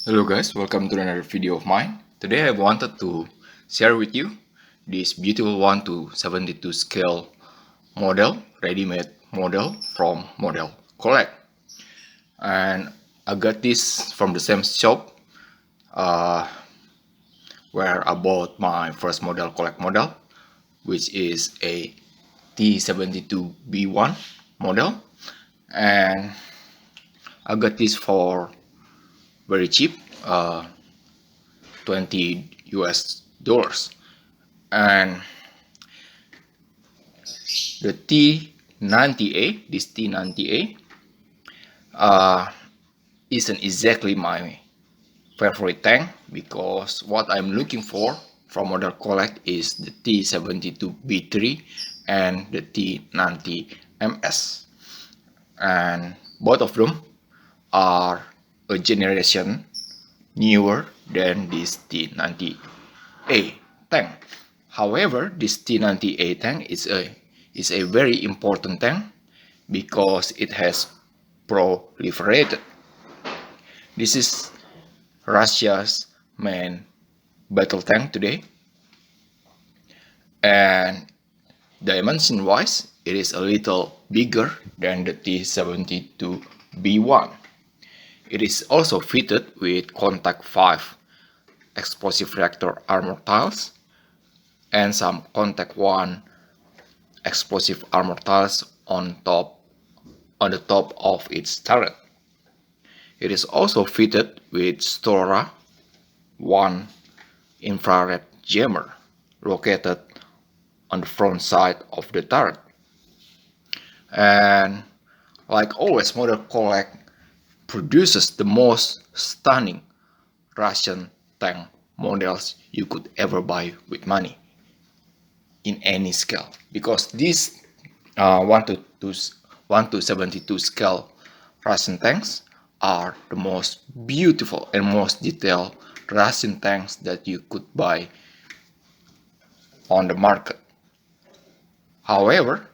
Hello guys, welcome to another video of mine. Today I wanted to share with you this beautiful 1 to 72 scale model, ready-made model from Model Collect. And I got this from the same shop uh, where I bought my first Model Collect model, which is a T-72B1 model. And I got this for very cheap, 20 US dollars. And the T-90A, this T-90A, isn't exactly my favorite tank because what I'm looking for from Model Collect is the T-72B3 and the T-90MS. And both of them are a generation newer than this T-90A tank. However, this T-90A tank is a very important tank because it has proliferated. This is Russia's main battle tank today, and dimension-wise, it is a little bigger than the T-72B1. It is also fitted with Contact 5 explosive reactor armor tiles and some Contact 1 explosive armor tiles on the top of its turret. It is also fitted with Stora 1 infrared jammer located on the front side of the turret. And like always, Model Collect produces the most stunning Russian tank models you could ever buy with money in any scale, because these 1 to 72 scale Russian tanks are the most beautiful and most detailed Russian tanks that you could buy on the market. However,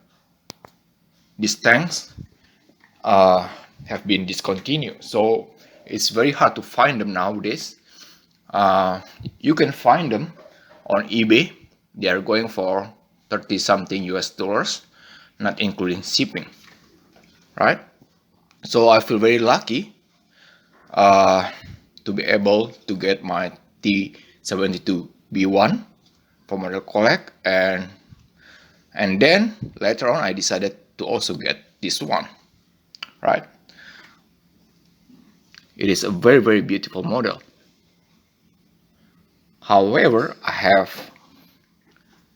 these tanks have been discontinued, so it's very hard to find them nowadays. You can find them on eBay. They are going for 30 something US dollars, not including shipping, right? So I feel very lucky to be able to get my T-72B1 from Model Collect, and then later on I decided to also get this one, right? It is a very beautiful model. However, I have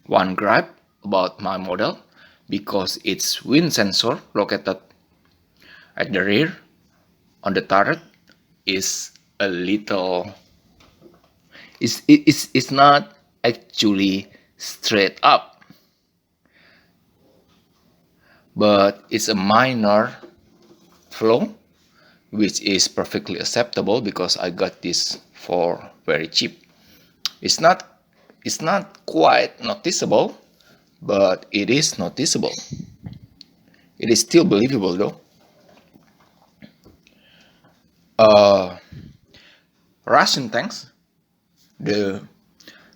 one gripe about my model because its wind sensor located at the rear on the turret is a little, it's not actually straight up, but it's a minor flaw which is perfectly acceptable because I got this for very cheap. It's not quite noticeable, but it is noticeable. It is still believable though. Russian tanks, the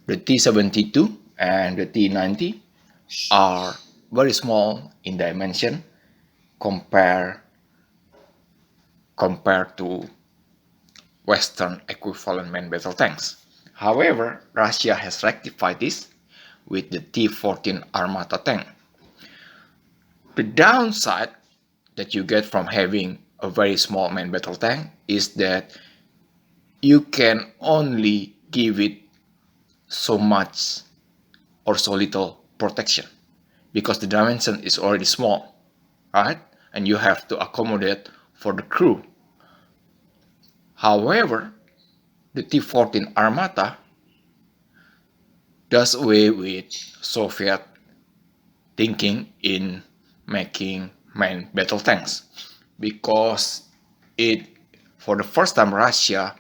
T-72 and the T-90 are very small in dimension compared to Western equivalent main battle tanks. However, Russia has rectified this with the T-14 Armata tank. The downside that you get from having a very small main battle tank is that you can only give it so much or so little protection because the dimension is already small, right? And you have to accommodate for the crew. However, the T-14 Armata does away with Soviet thinking in making main battle tanks because for the first time, Russia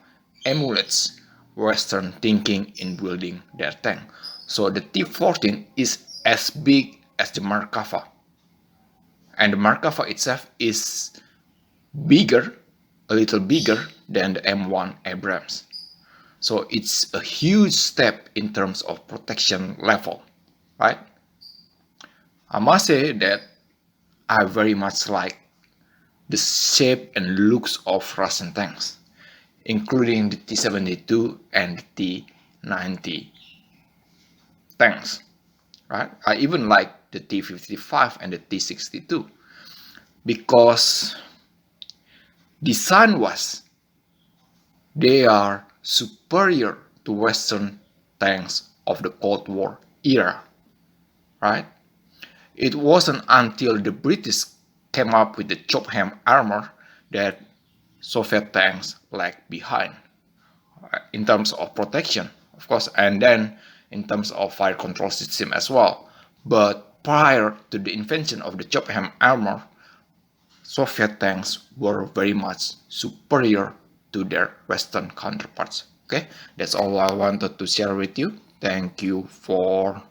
emulates Western thinking in building their tank. So the T-14 is as big as the Markava, and the Markava itself is bigger a little bigger than the M1 Abrams. So it's a huge step in terms of protection level, right? I must say that I very much like the shape and looks of Russian tanks, including the T-72 and the T-90 tanks, right? I even like the T-55 and the T-62 because design-wise, they are superior to Western tanks of the Cold War era, right? It wasn't until the British came up with the Chopham armor that Soviet tanks lagged behind in terms of protection, of course, and then in terms of fire control system as well. But prior to the invention of the Chopham armor, Soviet tanks were very much superior to their Western counterparts. Okay, that's all I wanted to share with you. Thank you for